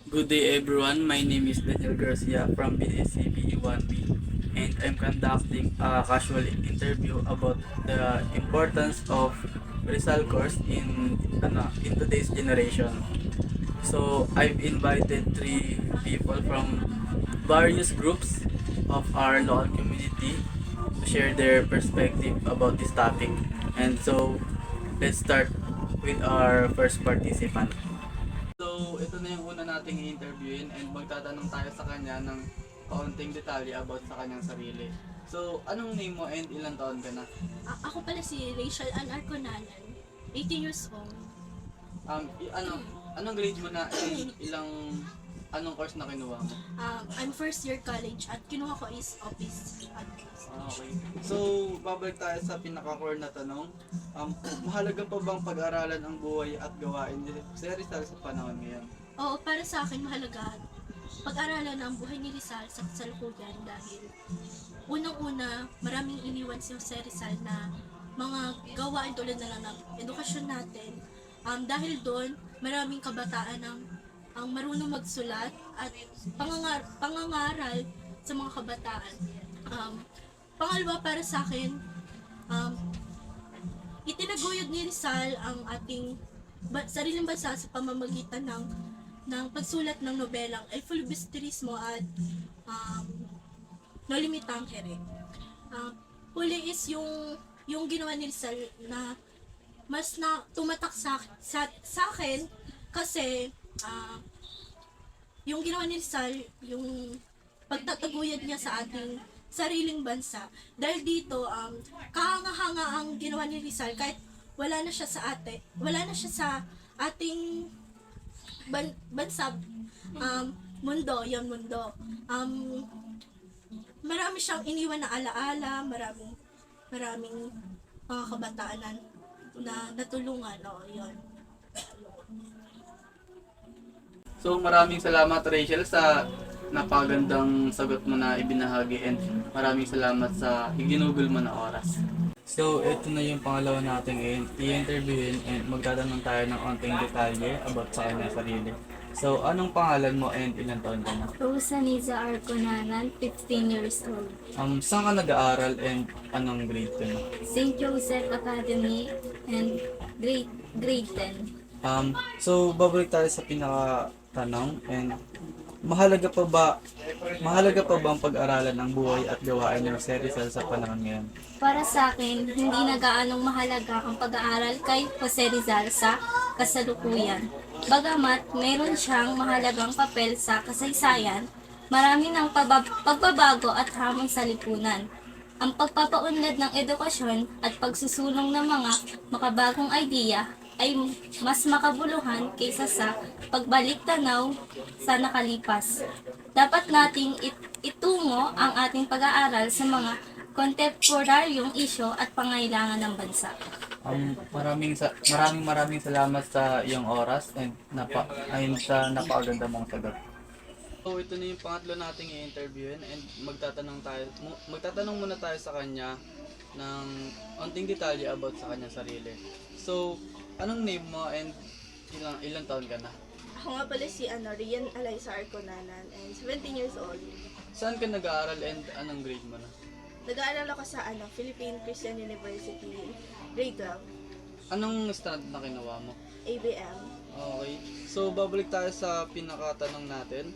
Good day everyone, my name is Daniel Garcia from BSCB 1B and I'm conducting a casual interview about the importance of Rizal course in today's generation. So I've invited three people from various groups of our local community to share their perspective about this topic. And so let's start with our first participant. So, ito na yung una nating i-interviewin and magtatanong tayo sa kanya ng kaunting detalye about sa kanyang sarili. So, anong name mo and ilang taon ka na? Ako pala si Rachel Ann Arconanan, 18 years old. Anong grade mo na and anong course na kinuha mo? I'm first year college at kinuha ko is office admin. Okay. So, babalik tayo sa pinaka-core na tanong. Mahalaga pa bang pag-aralan ang buhay at gawain ni Sir Rizal sa panahon ngayon? Oo, para sa akin mahalaga pag-aralan ang buhay ni Rizal sa kasalukuyan dahil unang-una, maraming iniwan si Jose Rizal na mga gawain tulad na lang ng edukasyon natin. Dahil doon, maraming kabataan ang marunong magsulat at pangangaral sa mga kabataan. Pangalawa para sa akin, um, itinaguyod ni Rizal ang ating sariling bansa sa pamamagitan ng pagsulat ng nobelang El Filibusterismo at um, No Limitangere. Huli is yung ginawa ni Rizal na mas na tumatak sa akin kasi yung ginawa ni Rizal, yung pagtataguyod niya sa ating sariling bansa. Dahil dito, kahanga-hanga ang ginawa ni Rizal kahit wala na siya sa ating bansa, mundo, yon mundo. Marami siyang iniwan na alaala, maraming mga kabataan na natulungan, yon. So, maraming salamat Rachel sa napagandang sagot mo na ibinahagi and maraming salamat sa iginugol mo na oras. So, ito na yung pangalawa nating i-interviewin and magtatanong tayo ng onting detalye about sa kanyang sarili. So, anong pangalan mo and ilang taon ka na? Rosaniza Arconanan, 15 years old. Saan ka nag-aaral and anong grade ka na? St. Joseph Academy and grade 10. So, babalik tayo sa pinaka-tanong and mahalaga pa ba ang pag-aralan ng buhay at gawain ni Jose Rizal sa panahon ngayon? Para sa akin, hindi na gaanong mahalaga ang pag-aaral kay Jose Rizal sa kasalukuyan. Bagamat mayroon siyang mahalagang papel sa kasaysayan, marami ng pagbabago at hamon sa lipunan. Ang pagpapaunlad ng edukasyon at pagsusulong ng mga makabagong idea ay mas makabuluhan kaysa sa pagbalik tanaw sa nakalipas. Dapat nating itungo ang ating pag-aaral sa mga kontemporaryong isyo at pangailangan ng bansa. Maraming salamat sa iyong oras and sa napakaganda mong sagot. So ito na yung pangatlo nating i-interviewin and magtatanong muna tayo sa kanya ng onting detalye about sa kanyang sarili. So, anong name mo and ilang taon ka na? Ako nga pala si Rian Alaysa Arconanan and 17 years old. Saan ka nag-aaral and anong grade mo na? Nag-aaral ako sa Philippine Christian University, grade 12, Anong strand na kinuha mo? ABM. Okay. So, babalik tayo sa pinakatanong natin.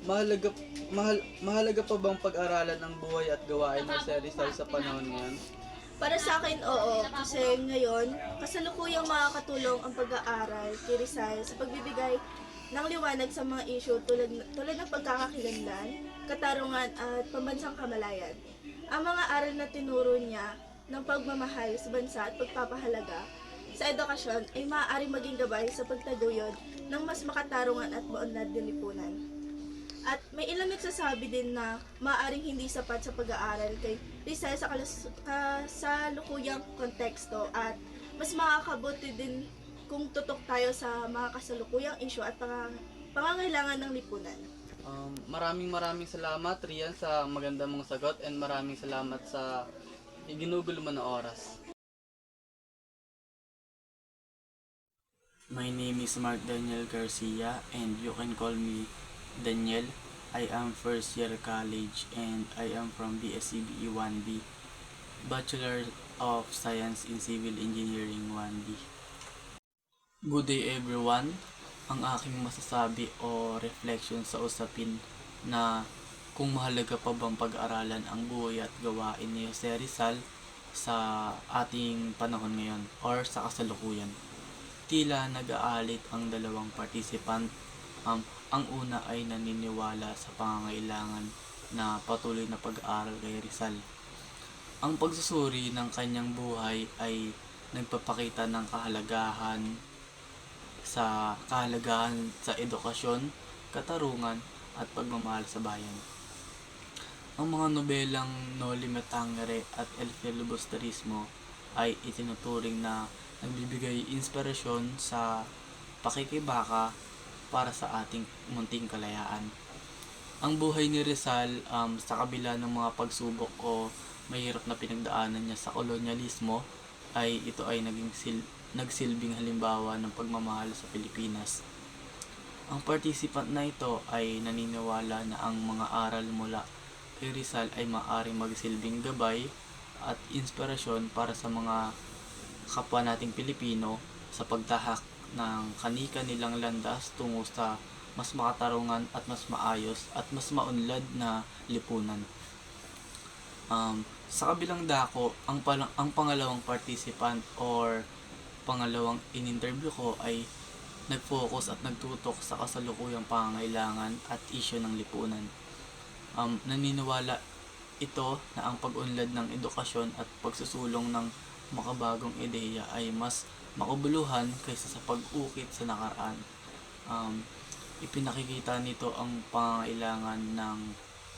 Mahalaga pa bang pag-aralan ang buhay at gawain ng Jose Rizal sa panahon ngayon? Para sa akin, oo. Kasi ngayon, kasalukuyang makakatulong ang pag-aaral kay Rizal sa pagbibigay ng liwanag sa mga issue tulad ng pagkakakilanlan, katarungan at pambansang kamalayan. Ang mga aral na tinuro niya ng pagmamahal sa bansa at pagpapahalaga sa edukasyon ay maaaring maging gabay sa pagtaguyod ng mas makatarungan at maunlad na lipunan. At may ilang nagsasabi din na maaaring hindi sapat sa pag-aaral kay Rizal sa kasalukuyang konteksto at mas makakabuti din kung tutok tayo sa mga kasalukuyang issue at pangangailangan ng lipunan. Maraming salamat Rian sa maganda mong sagot and maraming salamat sa iginugol mo na oras. My name is Mark Daniel Garcia and you can call me Daniel. I am first year college and I am from BSCBE 1B, Bachelor of Science in Civil Engineering 1B. Good day everyone. Ang aking masasabi o reflection sa usapin na kung mahalaga pa bang pag-aralan ang buhay at gawain ni Jose Rizal sa ating panahon ngayon or sa kasalukuyan. Tila nag-aalit ang dalawang participant. Ang una ay naniniwala sa pangangailangan na patuloy na pag-aaral kay Rizal. Ang pagsusuri ng kanyang buhay ay nagpapakita ng kahalagahan sa edukasyon, katarungan at pagmamahal sa bayan. Ang mga nobelang Noli Me Tangere at El Filibusterismo ay itinuturing na nagbibigay inspirasyon sa pakikibaka para sa ating munting kalayaan. Ang buhay ni Rizal sa kabila ng mga pagsubok o mahirap na pinagdaanan niya sa kolonyalismo ay ito ay nagsilbing halimbawa ng pagmamahal sa Pilipinas. Ang participant na ito ay naniniwala na ang mga aral mula kay Rizal ay maaaring magsilbing gabay at inspirasyon para sa mga kapwa nating Pilipino sa pagtahak ng kani-kanilang landas tungo sa mas makatarungan at mas maayos at mas maunlad na lipunan. Sa kabilang dako, ang pangalawang participant or pangalawang in-interview ko ay nag-focus at nagtutok sa kasalukuyang pangangailangan at isyu ng lipunan. Naniniwala ito na ang pag-unlad ng edukasyon at pagsusulong ng makabagong ideya ay mas makabuluhan kaysa sa pag-ukit sa nakaraan. Ipinakikita nito ang pangangailangan ng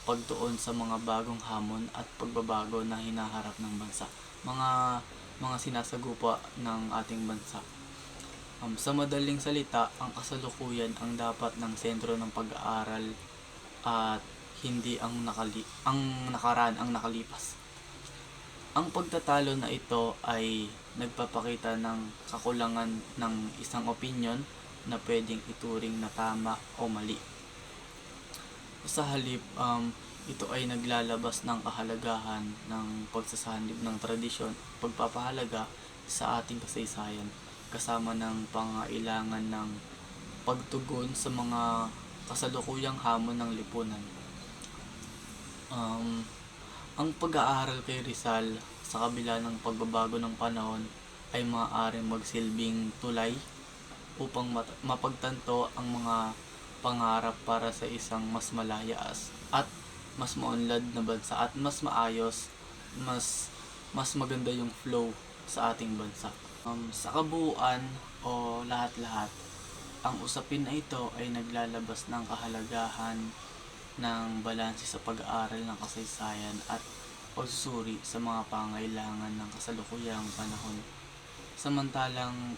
pagtuon sa mga bagong hamon at pagbabago na hinaharap ng bansa. Mga sinasagupa ng ating bansa. Sa madaling salita, ang kasalukuyan ang dapat ng sentro ng pag-aaral at hindi ang nakaraan ang nakalipas. Ang pagtatalo na ito ay nagpapakita ng kakulangan ng isang opinyon na pwedeng ituring na tama o mali. Sa halip, ito ay naglalabas ng kahalagahan ng pagsasanib ng tradisyon, pagpapahalaga sa ating kasaysayan, kasama ng pangailangan ng pagtugon sa mga kasalukuyang hamon ng lipunan. Ang pag-aaral kay Rizal sa kabila ng pagbabago ng panahon ay maaaring magsilbing tulay upang mapagtanto ang mga pangarap para sa isang mas malaya at mas maunlad na bansa at mas maayos, mas maganda yung flow sa ating bansa. Sa kabuuan o lahat-lahat, ang usapin na ito ay naglalabas ng kahalagahan ng balanse sa pag-aaral ng kasaysayan at pagsusuri sa mga pangailangan ng kasalukuyang panahon. Samantalang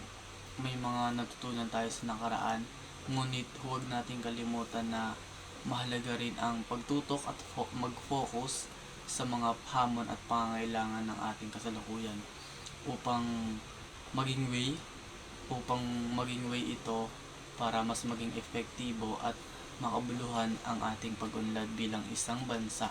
may mga natutunan tayo sa nakaraan, ngunit huwag nating kalimutan na mahalaga rin ang pagtutok at mag-focus sa mga hamon at pangailangan ng ating kasalukuyan upang maging way ito para mas maging epektibo at makabuluhan ang ating pag-unlad bilang isang bansa